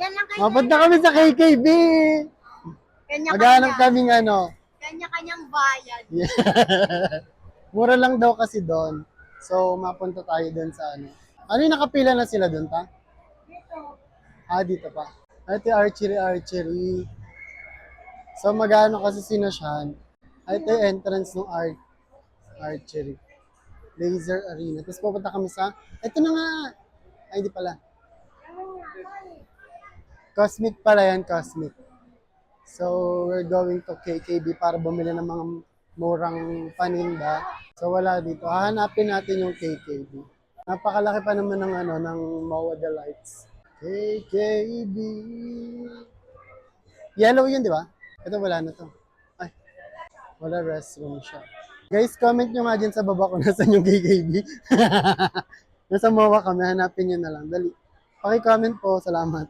Yan lang kayo. Mapunta kami sa KKB. Maghanap kaming ano. Kanya-kanyang bayan. Mura lang daw kasi doon. So, mapunta tayo doon sa ano. Ano yung nakapila na sila doon, ta? Dito. Dito pa. Ito yung archery. So, magano kasi sinasyan. Ito yung entrance ng archery. Laser arena. Tapos pupunta kami sa... Ito na nga! Ay, hindi pala. Cosmic pala yan, Cosmic. So, we're going to KKB para bumili ng mga murang paninda. So, wala dito. Hahanapin natin yung KKB. Napakalaki pa naman ng ano, ng MOA Delights. KKB. Yellow yun, di ba? Ito, wala na to. Ay, wala, restroom siya. Guys, comment nyo nga dyan sa baba kung nasan yung KKB. Nasa MOA kami, hanapin nyo na lang. Dali. Paki-comment po, salamat.